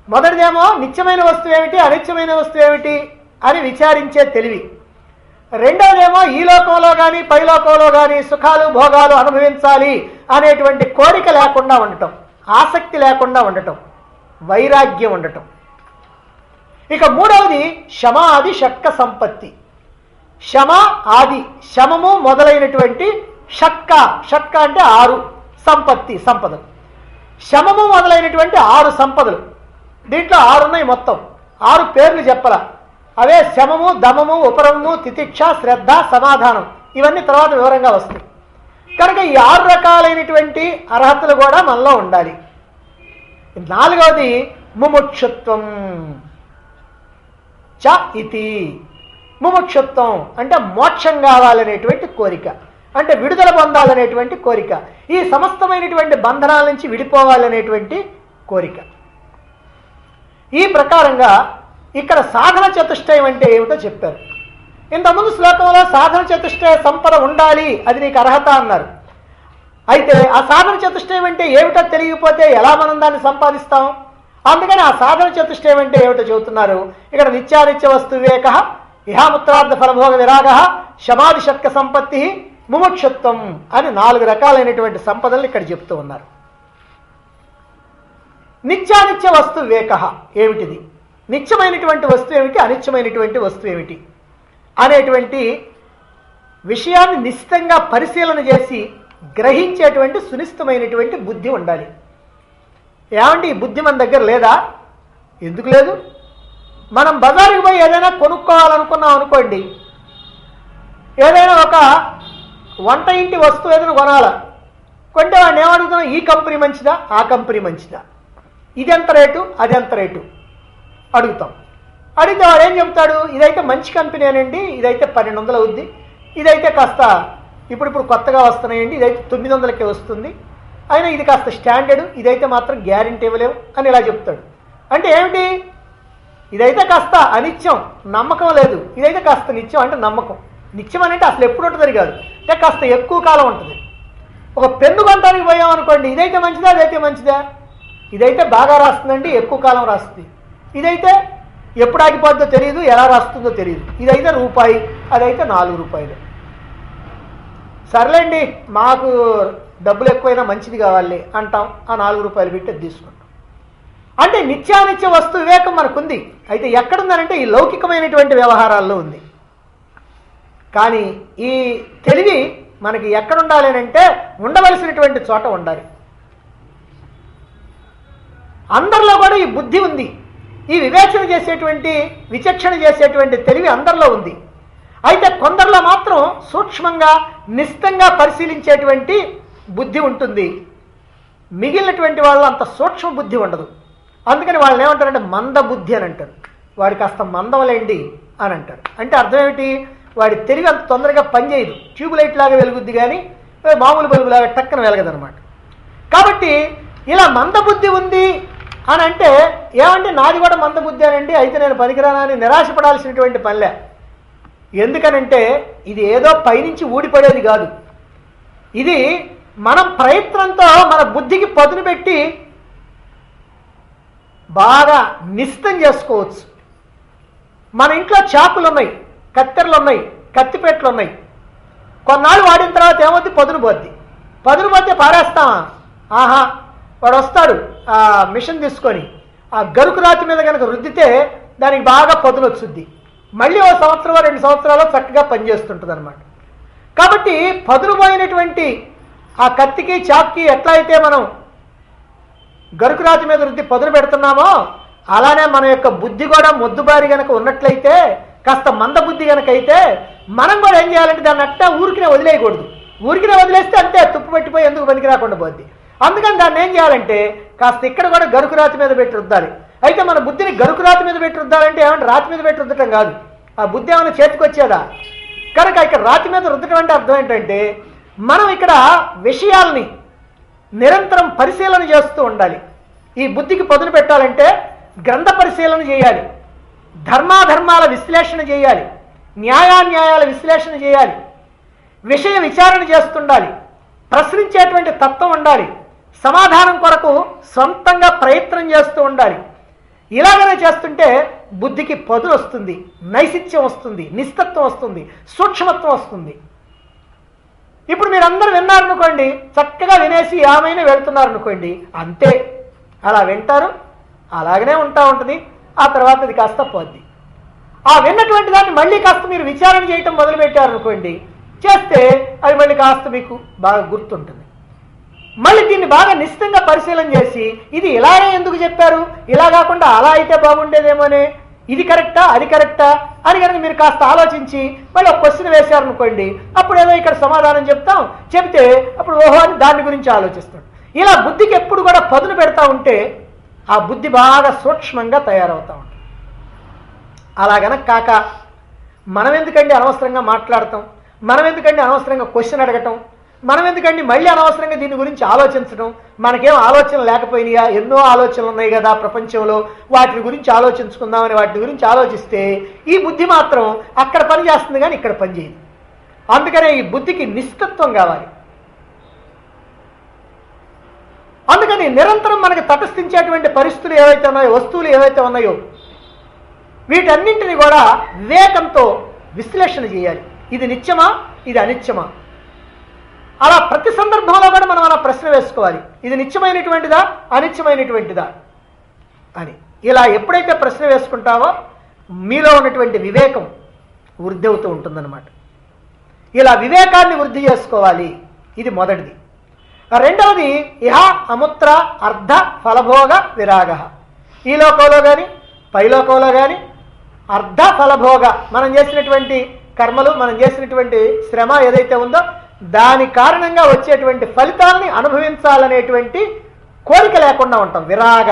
మొదటిదేమో నిత్యమైన వస్తువు ఏమిటి, అనిత్యమైన వస్తువు ఏమిటి అని విచారించే తెలివి. రెండవదేమో ఈ లోకంలో కానీ పైలోకంలో కానీ సుఖాలు భోగాలు అనుభవించాలి అనేటువంటి కోరిక లేకుండా ఉండటం, ఆసక్తి లేకుండా ఉండటం, వైరాగ్యం ఉండటం. ఇక మూడవది శమాది షట్క సంపత్తి. శమ ఆది, శమము మొదలైనటువంటి షట్క, షట్క అంటే 6 సంపత్తి, సంపదలు. శమము మొదలైనటువంటి 6 సంపదలు. దీంట్లో 6 ఉన్నాయి మొత్తం. 6 పేర్లు చెప్పాల. అవే శమము, దమము, ఉపరమము, తితిక్ష, శ్రద్ధ, సమాధానం. ఇవన్నీ తర్వాత వివరంగా వస్తాయి. కనుక ఈ 6 రకాలైనటువంటి అర్హతలు కూడా మనలో ఉండాలి. నాలుగవది ముముక్షుత్వం చ ఇతి. ముముక్షుత్వం అంటే మోక్షం కావాలనేటువంటి కోరిక, అంటే విడుదల పొందాలనేటువంటి కోరిక, ఈ సమస్తమైనటువంటి బంధనాల నుంచి విడిపోవాలనేటువంటి కోరిక. ఈ ప్రకారంగా ఇక్కడ సాధన చతుష్టయం అంటే ఏమిటో చెప్పారు. ఇంతకుముందు శ్లోకంలో సాధన చతుష్టయ సంపద ఉండాలి, అది నీకు అర్హత అన్నారు. అయితే ఆ సాధన చతుష్టయం అంటే ఏమిటో తెలియకపోతే ఎలా మనం దాన్ని సంపాదిస్తాం? అందుకని ఆ సాధన చతుష్టయం అంటే ఏమిటో చెబుతున్నారు. ఇక్కడ నిత్యానిత్య వస్తు వివేక, ఇహాముత్రార్థ ఫలభోగ విరాగ, శమాది షట్క సంపత్తి, ముముక్షుత్వం అని 4 రకాలైనటువంటి సంపదలు ఇక్కడ చెప్తూ ఉన్నారు. నిత్యానిత్య వస్తు వివేక ఏమిటిది, నిత్యమైనటువంటి వస్తువు ఏమిటి, అనిత్యమైనటువంటి వస్తువు ఏమిటి అనేటువంటి విషయాన్ని నిశ్చితంగా పరిశీలన చేసి గ్రహించేటువంటి సునిశ్చితమైనటువంటి బుద్ధి ఉండాలి. ఏమంటే ఈ బుద్ధి మన దగ్గర లేదా? ఎందుకు లేదు? మనం బజారుకి పోయి ఏదైనా కొనుక్కోవాలనుకున్నాం అనుకోండి, ఏదైనా ఒక వంట ఇంటి వస్తువు ఏదైనా కొనాలా, కొంటే వాడిని ఏమడుగుతున్నాం, ఈ కంపెనీ మంచిదా ఆ కంపెనీ మంచిదా, ఇది ఎంత రేటు అది ఎంత రేటు అడుగుతాం. అడిగితే వాడు ఏం చెప్తాడు, ఇదైతే మంచి కంపెనీనండి, ఇదైతే 1200 అవుద్ది, ఇదైతే కాస్త ఇప్పుడు కొత్తగా వస్తున్నాయండి, ఇదైతే 900కే వస్తుంది, అయినా ఇది కాస్త స్టాండర్డ్, ఇదైతే మాత్రం గ్యారెంటీ ఇవ్వలేము అని ఇలా చెప్తాడు. అంటే ఏమిటి, ఇదైతే కాస్త అనిత్యం, నమ్మకం లేదు, ఇదైతే కాస్త నిత్యం అంటే నమ్మకం. నిత్యం అంటే అసలు ఎప్పుడు ఉంటుందని కాదు, అంటే కాస్త ఎక్కువ కాలం ఉంటుంది. ఒక పెన్ను కొనడానికి పోయాం అనుకోండి, ఇదైతే మంచిదా అదైతే మంచిదా, ఇదైతే బాగా రాస్తుందండి, ఎక్కువ కాలం రాస్తుంది, ఇదైతే ఎప్పుడు ఆగిపోద్దో తెలియదు, ఎలా రాస్తుందో తెలియదు, ఇదైతే రూపాయి అదైతే 4 రూపాయలు. సర్లేండి మాకు డబ్బులు ఎక్కువైనా మంచిది కావాలి అంటాం, ఆ 4 రూపాయలు పెట్టి తీసుకుంటాం. అంటే నిత్యానిత్య వస్తు వివేకం మనకుంది. అయితే ఎక్కడుందనంటే ఈ లౌకికమైనటువంటి వ్యవహారాల్లో ఉంది. కానీ ఈ తెలివి మనకి ఎక్కడుండాలి అంటే ఉండవలసినటువంటి చోట ఉండాలి. అందరిలో కూడా ఈ బుద్ధి ఉంది, ఈ వివేచన చేసేటువంటి విచక్షణ చేసేటువంటి తెలివి అందరిలో ఉంది. అయితే కొందరిలో మాత్రం సూక్ష్మంగా నిశ్చితంగా పరిశీలించేటువంటి బుద్ధి ఉంటుంది, మిగిలినటువంటి వాళ్ళు అంత సూక్ష్మ బుద్ధి ఉండదు. అందుకని వాళ్ళని ఏమంటారంటే మంద బుద్ధి అని అంటారు. వాడి కాస్త మందవలేండి అని అంటారు. అంటే అర్థం ఏమిటి, వాడి తెలివి అంత తొందరగా పనిచేయదు, ట్యూబ్లైట్ లాగా వెలుగుద్ది కానీ మామూలు బల్బు లాగా టక్కన వెలగదనమాట. కాబట్టి ఇలా మందబుద్ధి ఉంది అని అంటే ఏమంటే నాది కూడా మందబుద్ధి అనండి, అయితే నేను పనికిరానా అని నిరాశపడాల్సినటువంటి పనిలే. ఎందుకనంటే ఇది ఏదో పైనుంచి ఊడిపడేది కాదు, ఇది మనం ప్రయత్నంతో మన బుద్ధికి పదును పెట్టి బాగా నిశ్చితం చేసుకోవచ్చు. మన ఇంట్లో చాకులు ఉన్నాయి, కత్తెరలు ఉన్నాయి, కత్తిపేటలు ఉన్నాయి. కొన్నాళ్ళు వాడిన తర్వాత ఏమవుద్ది, పదును పోద్ది. పదును పోతే పారేస్తామా? ఆహా, వాడు వస్తాడు ఆ మిషన్ తీసుకొని, ఆ గరుకు రాతి మీద కనుక రుద్దితే దానికి బాగా పదును వచ్చుద్ది, మళ్ళీ ఓ సంవత్సరం 2 సంవత్సరాలు చక్కగా పనిచేస్తుంటుంది అనమాట. కాబట్టి పదును పోయినటువంటి ఆ కత్తికి చాక్కి ఎట్లా అయితే మనం గరుకురాతి మీద రుద్ది పదును పెడుతున్నామో, అలానే మన యొక్క బుద్ధి కూడా మొద్దుబారి గనక ఉన్నట్లయితే, కాస్త మంద బుద్ధి గనక అయితే, మనం కూడా ఏం చేయాలంటే దాన్ని అట్టా ఊరికినే వదిలేయకూడదు. ఊరికినే వదిలేస్తే అంతే తుప్పు పట్టిపోయి ఎందుకు పనికి రాకుండా పోద్ది. అందుకని దాన్ని ఏం చేయాలంటే కాస్త ఇక్కడ కూడా గరుకురాతి మీద పెట్టి రుద్దాలి. అయితే మన బుద్ధిని గరుకురాతి మీద పెట్టి రుద్దాలంటే ఏమంటే రాతి మీద పెట్టి రుద్దటం కాదు, ఆ బుద్ధి ఏమైనా చేతికి వచ్చేదా. కనుక ఇక్కడ రాతి మీద రుద్దటం అంటే అర్థం ఏంటంటే మనం ఇక్కడ విషయాల్ని నిరంతరం పరిశీలన చేస్తూ ఉండాలి. ఈ బుద్ధికి పదును పెట్టాలంటే గ్రంథ పరిశీలన చేయాలి, ధర్మాధర్మాల విశ్లేషణ చేయాలి, న్యాయాన్యాయాల విశ్లేషణ చేయాలి, విషయ విచారణ చేస్తుండాలి, ప్రశ్నించేటువంటి తత్వం ఉండాలి, సమాధానం కొరకు సొంతంగా ప్రయత్నం చేస్తూ ఉండాలి. ఇలాగనే చేస్తుంటే బుద్ధికి పదును వస్తుంది, నైశిత్యం వస్తుంది, నిస్తత్వం వస్తుంది, సూక్ష్మత్వం వస్తుంది. ఇప్పుడు మీరందరూ విన్నారనుకోండి, చక్కగా వినేసి ఏమైనా వెళ్తున్నారనుకోండి, అంతే అలా వింటారు, అలాగనే ఉంటుంది. ఆ తర్వాత అది కాస్త పోద్ది. ఆ విన్నటువంటి దాన్ని మళ్ళీ కాస్త మీరు విచారణ చేయటం మొదలుపెట్టారనుకోండి, చేస్తే అది మళ్ళీ కాస్త మీకు బాగా గుర్తుంటుంది. మళ్ళీ దీన్ని బాగా నిశ్చితంగా పరిశీలన చేసి ఇది ఇలాగే ఎందుకు చెప్పారు, ఇలా కాకుండా అలా అయితే బాగుండేదేమోనే, ఇది కరెక్టా అది కరెక్టా అని కనుక మీరు కాస్త ఆలోచించి మళ్ళీ ఒక క్వశ్చన్ వేశారనుకోండి, అప్పుడు ఏదో ఇక్కడ సమాధానం చెప్తే అప్పుడు ఓహో అని దాని గురించి ఆలోచిస్తాం. ఇలా బుద్ధికి ఎప్పుడు కూడా పదును పెడతా ఉంటే ఆ బుద్ధి బాగా సూక్ష్మంగా తయారవుతూ ఉంటుంది. అలా గనక కాక మనం ఎందుకండి అనవసరంగా మాట్లాడటం, మనం ఎందుకండి అనవసరంగా క్వశ్చన్ అడగటం, మనం ఎందుకండి మళ్ళీ అనవసరంగా దీని గురించి ఆలోచించడం, మనకేం ఆలోచనలు లేకపోయినాయా, ఎన్నో ఆలోచనలు ఉన్నాయి కదా ప్రపంచంలో, వాటి గురించి ఆలోచించుకుందామని వాటి గురించి ఆలోచిస్తే ఈ బుద్ధి మాత్రం అక్కడ పని చేస్తుంది కానీ ఇక్కడ పని చేయదు. అందుకనే ఈ బుద్ధికి నిస్తత్వం కావాలి. అందుకని నిరంతరం మనకి తటస్థించేటువంటి పరిస్థితులు ఏవైతే ఉన్నాయో, వస్తువులు ఏవైతే ఉన్నాయో, వీటన్నింటినీ కూడా వివేకంతో విశ్లేషణ చేయాలి. ఇది నిత్యమా, ఇది అనిత్యమా. అలా ప్రతి సందర్భంలో కూడా మనం అలా ప్రశ్న వేసుకోవాలి, ఇది నిత్యమైనటువంటిదా అనిత్యమైనటువంటిదా అని. ఇలా ఎప్పుడైతే ప్రశ్న వేసుకుంటావో మీలో ఉన్నటువంటి వివేకం వృద్ధి అవుతూ ఉంటుందన్నమాట. ఇలా వివేకాన్ని వృద్ధి చేసుకోవాలి, ఇది మొదటిది. రెండవది ఇహ అముత్ర అర్ధ ఫలభోగ విరాగ. ఈ లోకంలో కానీ పైలోకంలో కానీ అర్ధ ఫలభోగ, మనం చేసినటువంటి కర్మలు, మనం చేసినటువంటి శ్రమ ఏదైతే ఉందో దాని కారణంగా వచ్చేటువంటి ఫలితాలని అనుభవించాలనేటువంటి కోరిక లేకుండా ఉంటాం, విరాగ.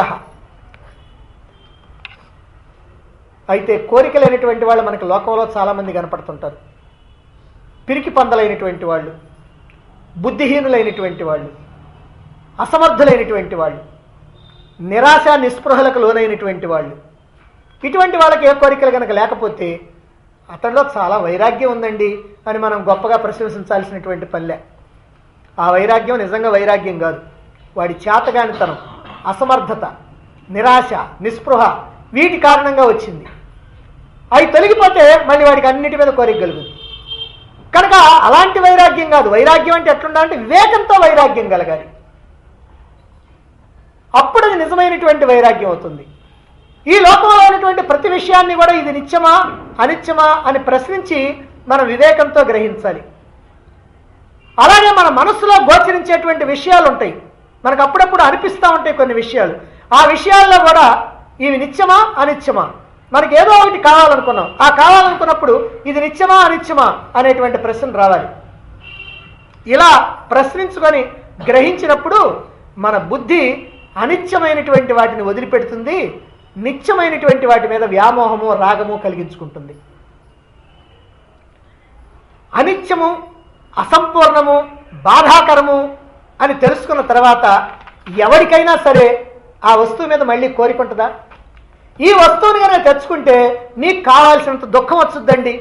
అయితే కోరిక లేనటువంటి వాళ్ళు మనకి లోకంలో చాలామంది కనపడుతుంటారు. పిరికి పందలైనటువంటి వాళ్ళు, బుద్ధిహీనులైనటువంటి వాళ్ళు, అసమర్థులైనటువంటి వాళ్ళు, నిరాశ నిస్పృహలకు లోనైనటువంటి వాళ్ళు. ఇటువంటి వాళ్ళకి ఏ కోరికలు కనుక లేకపోతే అతనిలో చాలా వైరాగ్యం ఉందండి అని మనం గొప్పగా ప్రశంసించాల్సినటువంటి పల్లె. ఆ వైరాగ్యం నిజంగా వైరాగ్యం కాదు, వాడి చేతగానితనం, అసమర్థత, నిరాశ, నిస్పృహ వీటి కారణంగా వచ్చింది. అవి తొలగిపోతే మళ్ళీ వాడికి అన్నిటి మీద కోరిక కలుగుతుంది. కనుక అలాంటి వైరాగ్యం కాదు. వైరాగ్యం అంటే ఎట్లుండాలంటే వివేకంతో వైరాగ్యం కలగాలి, అప్పుడు అది నిజమైనటువంటి వైరాగ్యం అవుతుంది. ఈ లోకంలో ఉన్నటువంటి ప్రతి విషయాన్ని కూడా ఇది నిత్యమా అనిత్యమా అని ప్రశ్నించి మనం వివేకంతో గ్రహించాలి. అలాగే మన మనస్సులో గోచరించేటువంటి విషయాలు ఉంటాయి, మనకు అప్పుడప్పుడు అనిపిస్తూ ఉంటాయి కొన్ని విషయాలు. ఆ విషయాల్లో కూడా ఇవి నిత్యమా అనిత్యమా, మనకి ఏదో ఒకటి కావాలనుకున్నాం, ఆ కావాలనుకున్నప్పుడు ఇది నిత్యమా అనిత్యమా అనేటువంటి ప్రశ్న రావాలి. ఇలా ప్రశ్నించుకొని గ్రహించినప్పుడు మన బుద్ధి అనిత్యమైనటువంటి వాటిని వదిలిపెడుతుంది, నిత్యమైనటువంటి వాటి మీద వ్యామోహము రాగము కలిగించుకుంటుంది. అనిత్యము, అసంపూర్ణము, బాధాకరము అని తెలుసుకున్న తర్వాత ఎవరికైనా సరే ఆ వస్తువు మీద మళ్ళీ కోరిక ఉంటుందా? ఈ వస్తువుని కనుక తెచ్చుకుంటే నీకు కావాల్సినంత దుఃఖం వచ్చుద్దండి,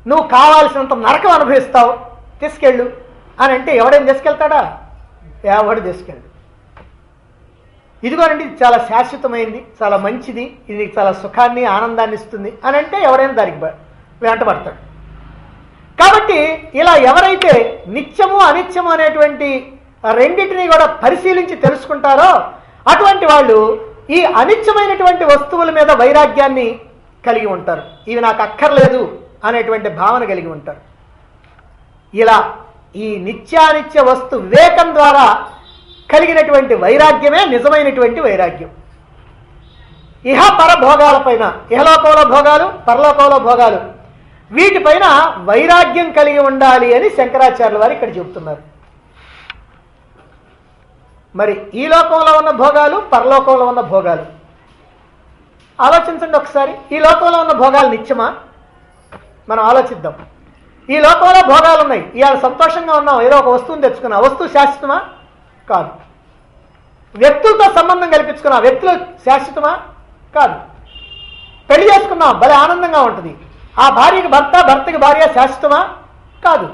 నువ్వు కావాల్సినంత నరకం అనుభవిస్తావు, తీసుకెళ్ళు అని అంటే ఎవడైనా తీసుకెళ్తాడా? ఎవడు తీసుకెళ్ళు. ఇదిగోనండి ఇది చాలా శాశ్వతమైంది, చాలా మంచిది, ఇది చాలా సుఖాన్ని ఆనందాన్ని ఇస్తుంది అని అంటే ఎవరైనా దానికి వెంటబడతాడు. కాబట్టి ఇలా ఎవరైతే నిత్యము అనిత్యము అనేటువంటి రెండింటినీ కూడా పరిశీలించి తెలుసుకుంటారో అటువంటి వాళ్ళు ఈ అనిత్యమైనటువంటి వస్తువుల మీద వైరాగ్యాన్ని కలిగి ఉంటారు. ఇవి నాకు అక్కర్లేదు అనేటువంటి భావన కలిగి ఉంటారు. ఇలా ఈ నిత్యానిత్య వస్తు వివేకం ద్వారా కలిగినటువంటి వైరాగ్యమే నిజమైనటువంటి వైరాగ్యం. ఇహ పరభోగాలపైన, ఇహలోకంలో భోగాలు, పరలోకంలో భోగాలు, వీటిపైన వైరాగ్యం కలిగి ఉండాలి అని శంకరాచార్యుల వారు ఇక్కడ చెబుతున్నారు. మరి ఈ లోకంలో ఉన్న భోగాలు, పరలోకంలో ఉన్న భోగాలు ఆలోచించండి ఒకసారి. ఈ లోకంలో ఉన్న భోగాలు నిత్యమా? మనం ఆలోచిద్దాం. ఈ లోకంలో భోగాలు ఉన్నాయి, ఇవాళ సంతోషంగా ఉన్నాం, ఏదో ఒక వస్తువుని తెచ్చుకున్నాం, ఆ వస్తువు శాశ్వతమా? కాదు. వ్యక్తులతో సంబంధం కల్పించుకున్నాం, వ్యక్తులు శాశ్వతమా? కాదు. పెళ్లి చేసుకున్నాం, భలే ఆనందంగా ఉంటుంది, ఆ భార్యకి భర్త, భర్తకి భార్య శాశ్వతమా? కాదు.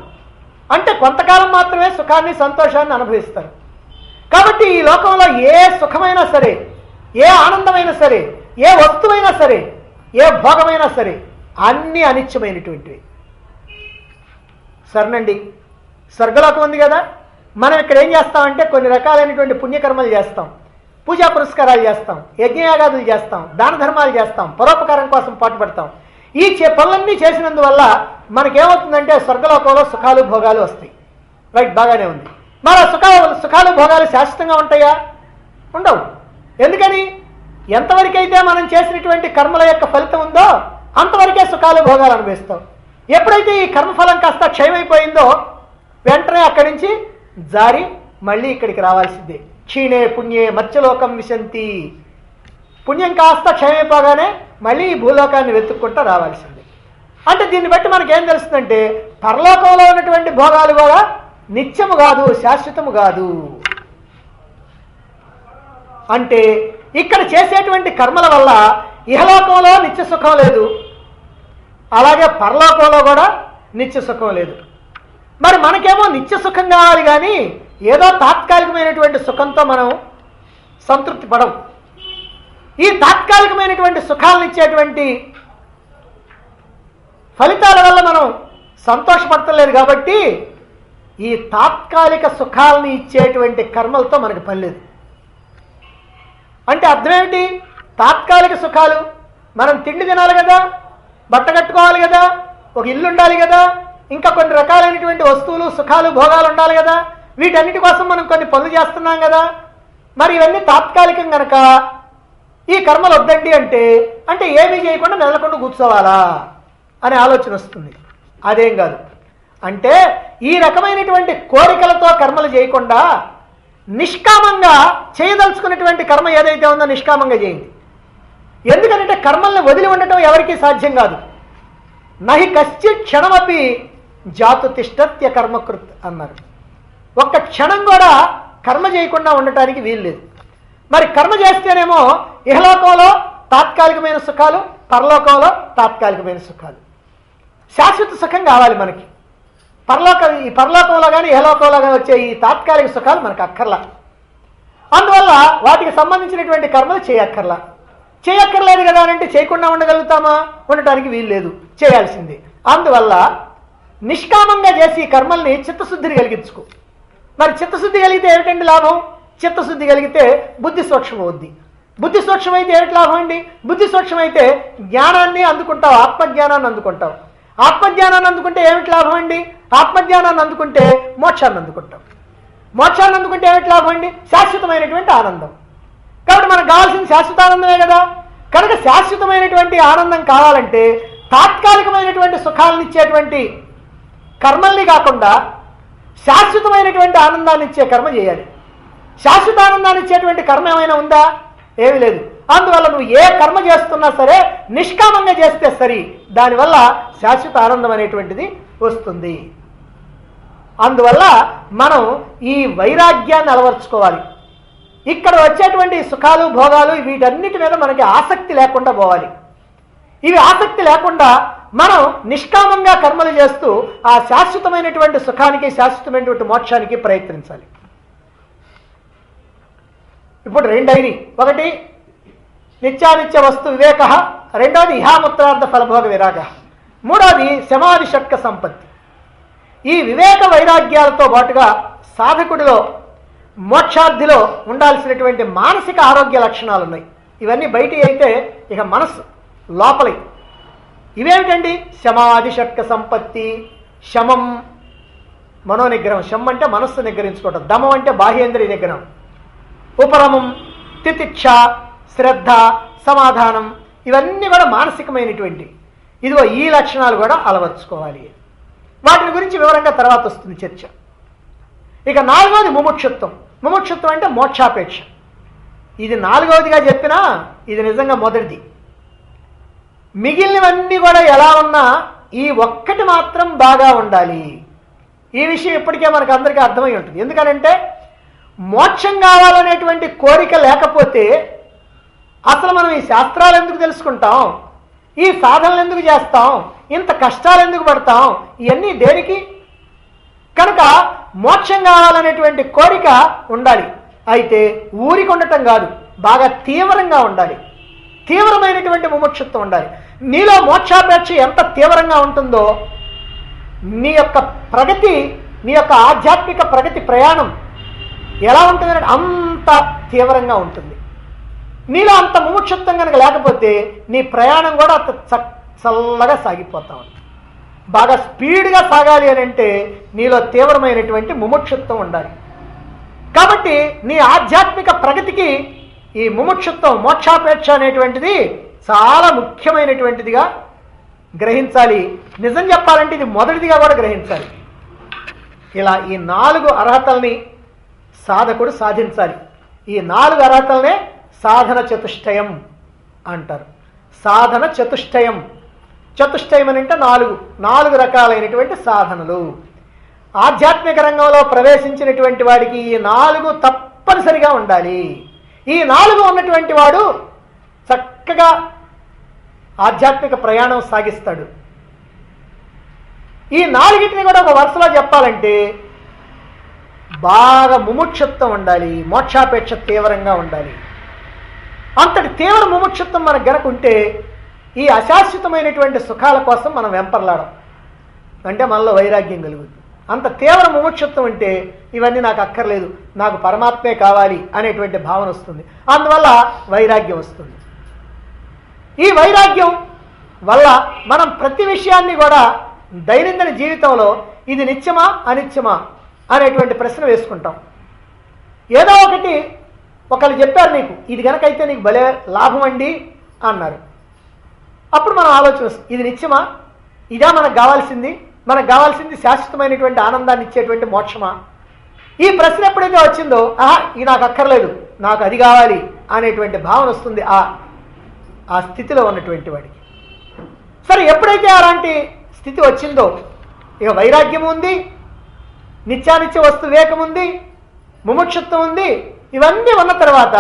అంటే కొంతకాలం మాత్రమే సుఖాన్ని సంతోషాన్ని అనుభవిస్తారు. కాబట్టి ఈ లోకంలో ఏ సుఖమైనా సరే, ఏ ఆనందమైనా సరే, ఏ వస్తువైనా సరే, ఏ భోగమైనా సరే అన్నీ అనిత్యమైనటువంటివి. సరేనండి, స్వర్గలోకం ఉంది కదా, మనం ఇక్కడ ఏం చేస్తామంటే కొన్ని రకాలైనటువంటి పుణ్యకర్మలు చేస్తాం, పూజా పురస్కారాలు చేస్తాం, యజ్ఞయాగాదులు చేస్తాం, దాన ధర్మాలు చేస్తాం, పరోపకారం కోసం పాటుపడతాం. ఈ పనులన్నీ చేసినందువల్ల మనకేమవుతుందంటే స్వర్గలోకంలో సుఖాలు భోగాలు వస్తాయి. రైట్, బాగానే ఉంది. మరి సుఖాలు భోగాలు శాశ్వతంగా ఉంటాయా? ఉండవు. ఎందుకని? ఎంతవరకైతే మనం చేసినటువంటి కర్మల యొక్క ఫలితం ఉందో అంతవరకే సుఖాలు భోగాలు అనుభవిస్తాం. ఎప్పుడైతే ఈ కర్మఫలం కాస్త క్షయమైపోయిందో వెంటనే అక్కడి నుంచి జారి మళ్ళీ ఇక్కడికి రావాల్సిందే. క్షీణే పుణ్యే మత్స్యలోకం విశంతి. పుణ్యం కాస్త క్షయమైపోగానే మళ్ళీ ఈ భూలోకాన్ని వెతుక్కుంటూ రావాల్సిందే. అంటే దీన్ని బట్టి మనకేం తెలుస్తుందంటే పరలోకంలో ఉన్నటువంటి భోగాలు కూడా నిత్యము కాదు, శాశ్వతము కాదు. అంటే ఇక్కడ చేసేటువంటి కర్మల వల్ల ఇహలోకంలో నిత్య సుఖం లేదు, అలాగే పరలోకంలో కూడా నిత్య సుఖం లేదు. మరి మనకేమో నిత్య సుఖం కావాలి, కానీ ఏదో తాత్కాలికమైనటువంటి సుఖంతో మనం సంతృప్తి పడం. ఈ తాత్కాలికమైనటువంటి సుఖాలను ఇచ్చేటువంటి ఫలితాల వల్ల మనం సంతోషపడతలేదు. కాబట్టి ఈ తాత్కాలిక సుఖాలని ఇచ్చేటువంటి కర్మలతో మనకు పని లేదు. అంటే అర్థం ఏమిటి? తాత్కాలిక సుఖాలు, మనం తిండి తినాలి కదా, బట్ట కట్టుకోవాలి కదా, ఒక ఇల్లు ఉండాలి కదా, ఇంకా కొన్ని రకాలైనటువంటి వస్తువులు, సుఖాలు, భోగాలు ఉండాలి కదా, వీటన్నిటి కోసం మనం కొన్ని పనులు చేస్తున్నాం కదా. మరి ఇవన్నీ తాత్కాలికం కనుక ఈ కర్మలు వద్దండి అంటే ఏమీ చేయకుండా నెలకొండ కూర్చోవాలా అనే ఆలోచన వస్తుంది. అదేం కాదు. అంటే ఈ రకమైనటువంటి కోరికలతో కర్మలు చేయకుండా నిష్కామంగా చేయదలుచుకున్నటువంటి కర్మ ఏదైతే ఉందో నిష్కామంగా చేయండి. ఎందుకంటే కర్మల్ని వదిలి ఉండటం ఎవరికీ సాధ్యం కాదు. నహి కశ్చిత్ క్షణమపి జాతు తిష్టత్య కర్మకృత్ అన్నారు. ఒక్క క్షణం కూడా కర్మ చేయకుండా ఉండటానికి వీలు లేదు. మరి కర్మ చేస్తేనేమో ఇహలోకంలో తాత్కాలికమైన సుఖాలు, పరలోకంలో తాత్కాలికమైన సుఖాలు. శాశ్వత సుఖం కావాలి మనకి. ఈ పరలోకంలో కానీ ఇహలోకంలో కానీ వచ్చే ఈ తాత్కాలిక సుఖాలు మనకు అక్కర్లా. అందువల్ల వాటికి సంబంధించినటువంటి కర్మలు చేయక్కర్లేదు కదా అంటే చేయకుండా ఉండగలుగుతామా? ఉండటానికి వీలు లేదు, చేయాల్సిందే. అందువల్ల నిష్కామంగా చేసి ఈ కర్మల్ని చిత్తశుద్ధిని కలిగించుకో. మరి చిత్తశుద్ధి కలిగితే ఏమిటండి లాభం? చిత్తశుద్ధి కలిగితే బుద్ధి సూక్ష్మం అవుద్ది. బుద్ధి సూక్ష్మమైతే ఏమిటి లాభం అండి? బుద్ధి సూక్ష్మమైతే జ్ఞానాన్ని అందుకుంటావు, ఆత్మజ్ఞానాన్ని అందుకుంటావు. ఆత్మజ్ఞానాన్ని అందుకుంటే ఏమిటి లాభం అండి? ఆత్మజ్ఞానాన్ని అందుకుంటే మోక్షాన్ని అందుకుంటాం. మోక్షాన్ని అందుకుంటే ఏమిటి లాభం అండి? శాశ్వతమైనటువంటి ఆనందం. కాబట్టి మనకు కావాల్సింది శాశ్వత ఆనందమే కదా. కనుక శాశ్వతమైనటువంటి ఆనందం కావాలంటే తాత్కాలికమైనటువంటి సుఖాలను ఇచ్చేటువంటి కర్మల్ని కాకుండా శాశ్వతమైనటువంటి ఆనందాన్ని ఇచ్చే కర్మ చేయాలి. శాశ్వత ఆనందాన్ని ఇచ్చేటువంటి కర్మ ఏమైనా ఉందా? ఏమీ లేదు. అందువల్ల నువ్వు ఏ కర్మ చేస్తున్నా సరే నిష్కామంగా చేస్తే సరి, దానివల్ల శాశ్వత ఆనందం అనేటువంటిది వస్తుంది. అందువల్ల మనం ఈ వైరాగ్యాన్ని అలవర్చుకోవాలి. ఇక్కడ వచ్చేటువంటి సుఖాలు, భోగాలు వీటన్నిటి మీద మనకి ఆసక్తి లేకుండా పోవాలి. ఇవి ఆసక్తి లేకుండా మనం నిష్కామంగా కర్మలు చేస్తూ ఆ శాశ్వతమైనటువంటి సుఖానికి, శాశ్వతమైనటువంటి మోక్షానికి ప్రయత్నించాలి. ఇప్పుడు రెండైనవి. ఒకటి నిత్యానిత్య వస్తు వివేక, రెండవది ఇహాముత్రార్థ ఫలభోగ విరాగ, మూడవది సమాధి షట్క సంపత్తి. ఈ వివేక వైరాగ్యాలతో పాటుగా సాధకుడిలో, మోక్షార్థిలో ఉండాల్సినటువంటి మానసిక ఆరోగ్య లక్షణాలు ఉన్నాయి. ఇవన్నీ బయటి అయితే ఇక మనస్సు లోపలి. ఇవేమిటండి? శమాది షట్క సంపత్తి. శమం మనోనిగ్రహం, శమం అంటే మనస్సు నిగ్రహించుకోవటం, దమం అంటే బాహ్యేంద్రియ నిగ్రహం, ఉపరమం తితిక్ష, శ్రద్ధ, సమాధానం, ఇవన్నీ కూడా మానసికమైనటువంటి. ఇదిగో ఈ లక్షణాలు కూడా అలవర్చుకోవాలి. వాటిని గురించి వివరంగా తర్వాత వస్తుంది చర్చ. ఇక నాలుగవది ముముక్షుత్వం. ముముక్షుత్వం అంటే మోక్షాపేక్ష. ఇది నాలుగవదిగా చెప్పినా ఇది నిజంగా మొదటిది. మిగిలినవన్నీ కూడా ఎలా ఉన్నా ఈ ఒక్కటి మాత్రం బాగా ఉండాలి. ఈ విషయం ఇప్పటికే మనకు అందరికీ అర్థమై ఉంటుంది. ఎందుకనంటే మోక్షం కావాలనేటువంటి కోరిక లేకపోతే అసలు మనం ఈ శాస్త్రాలు ఎందుకు తెలుసుకుంటాం, ఈ సాధనలు ఎందుకు చేస్తాం, ఇంత కష్టాలు ఎందుకు పడతాం, ఇవన్నీ దేనికి? కనుక మోక్షం కావాలనేటువంటి కోరిక ఉండాలి. అయితే ఊరికి ఉండటం కాదు, బాగా తీవ్రంగా ఉండాలి. తీవ్రమైనటువంటి ముముక్షుత్వం ఉండాలి. నీలో మోక్షాపేక్ష ఎంత తీవ్రంగా ఉంటుందో నీ యొక్క ప్రగతి, నీ యొక్క ఆధ్యాత్మిక ప్రగతి ప్రయాణం ఎలా ఉంటుందంటే అంత తీవ్రంగా ఉంటుంది. నీలో అంత ముముక్షుత్వం కనుక లేకపోతే నీ ప్రయాణం కూడా అంత చల్లగా సాగిపోతా ఉంటుంది. బాగా స్పీడ్గా సాగాలి అని అంటే నీలో తీవ్రమైనటువంటి ముముక్షుత్వం ఉండాలి. కాబట్టి నీ ఆధ్యాత్మిక ప్రగతికి ఈ ముముక్షుత్వం, మోక్షాపేక్ష అనేటువంటిది చాలా ముఖ్యమైనటువంటిదిగా గ్రహించాలి. నిజం చెప్పాలంటే ఇది మొదటిదిగా కూడా గ్రహించాలి. ఇలా ఈ 4 అర్హతల్ని సాధకుడు సాధించాలి. ఈ 4 అర్హతలనే సాధన చతుష్టయం అంటారు. సాధన చతుష్టయం. చతుష్టయం అని అంటే 4 రకాలైనటువంటి సాధనలు. ఆధ్యాత్మిక రంగంలో ప్రవేశించినటువంటి వాడికి ఈ 4 తప్పనిసరిగా ఉండాలి. ఈ 4 ఉన్నటువంటి వాడు చక్కగా ఆధ్యాత్మిక ప్రయాణం సాగిస్తాడు. ఈ 4టిని కూడా ఒక వరుసలో చెప్పాలంటే బాగా ముముక్షుత్వం ఉండాలి, మోక్షాపేక్ష తీవ్రంగా ఉండాలి. అంతటి తీవ్ర ముముక్షుత్వం మనకు గనక ఉంటే ఈ అశాశ్వతమైనటువంటి సుఖాల కోసం మనం వెంపర్లాడం, అంటే మనలో వైరాగ్యం కలుగుతుంది. అంత తీవ్ర ముముక్షుత్వం అంటే ఇవన్నీ నాకు అక్కర్లేదు, నాకు పరమాత్మే కావాలి అనేటువంటి భావన వస్తుంది. అందువల్ల వైరాగ్యం వస్తుంది. ఈ వైరాగ్యం వల్ల మనం ప్రతి విషయాన్ని కూడా దైనందిన జీవితంలో ఇది నిత్యమా అనిత్యమా అనేటువంటి ప్రశ్న వేసుకుంటాం. ఏదో ఒకళ్ళు చెప్పారు నీకు ఇది కనుకైతే నీకు భలే లాభం అండి అన్నారు. అప్పుడు మనం ఆలోచిస్తాం ఇది నిత్యమా, ఇదా మనకు కావాల్సింది, మనకు కావాల్సింది శాశ్వతమైనటువంటి ఆనందాన్ని ఇచ్చేటువంటి మోక్షమా? ఈ ప్రశ్న ఎప్పుడైతే వచ్చిందో ఇది నాకు అక్కర్లేదు, నాకు అది కావాలి అనేటువంటి భావన వస్తుంది ఆ స్థితిలో ఉన్నటువంటి వాడికి. సరే, ఎప్పుడైతే అలాంటి స్థితి వచ్చిందో ఇక వైరాగ్యం ఉంది, నిత్యానిత్య వస్తు వివేకం ఉంది, ముముక్షుత్వం ఉంది. ఇవన్నీ ఉన్న తర్వాత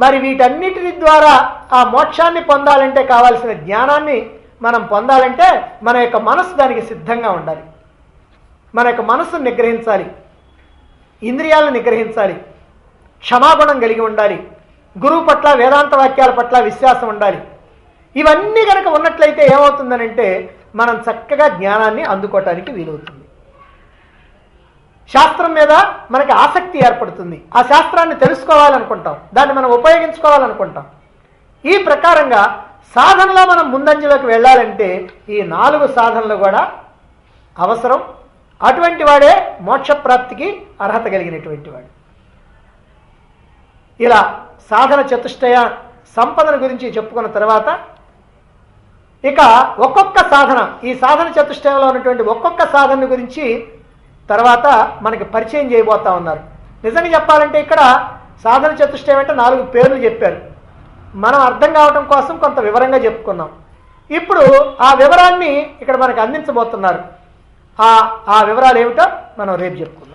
మరి వీటన్నిటి ద్వారా ఆ మోక్షాన్ని పొందాలంటే కావాల్సిన జ్ఞానాన్ని మనం పొందాలంటే మన యొక్క మనసు దానికి సిద్ధంగా ఉండాలి. మన యొక్క మనసును నిగ్రహించాలి, ఇంద్రియాలను నిగ్రహించాలి, క్షమాగుణం కలిగి ఉండాలి, గురువు పట్ల వేదాంత వాక్యాల పట్ల విశ్వాసం ఉండాలి. ఇవన్నీ కనుక ఉన్నట్లయితే ఏమవుతుందనంటే మనం చక్కగా జ్ఞానాన్ని అందుకోవటానికి వీలవుతుంది. శాస్త్రం మీద మనకి ఆసక్తి ఏర్పడుతుంది. ఆ శాస్త్రాన్ని తెలుసుకోవాలనుకుంటాం, దాన్ని మనం ఉపయోగించుకోవాలనుకుంటాం. ఈ ప్రకారంగా సాధనలో మనం ముందంజలోకి వెళ్ళాలంటే ఈ 4 సాధనలు కూడా అవసరం. అటువంటి వాడే మోక్షప్రాప్తికి అర్హత కలిగినటువంటి వాడు. ఇలా సాధన చతుష్టయ సంపదన గురించి చెప్పుకున్న తర్వాత ఇక ఒక్కొక్క సాధన, ఈ సాధన చతుష్టయంలో ఉన్నటువంటి ఒక్కొక్క సాధన గురించి తర్వాత మనకి పరిచయం చేయబోతా ఉన్నారు. నిజంగా చెప్పాలంటే ఇక్కడ సాధన చతుష్టయం అంటే 4 పేర్లు చెప్పారు. మనం అర్థం కావటం కోసం కొంత వివరంగా చెప్పుకున్నాం. ఇప్పుడు ఆ వివరాన్ని ఇక్కడ మనకు అందించబోతున్నారు. ఆ వివరాలు ఏమిటో మనం రేపు చెప్పుకుందాం.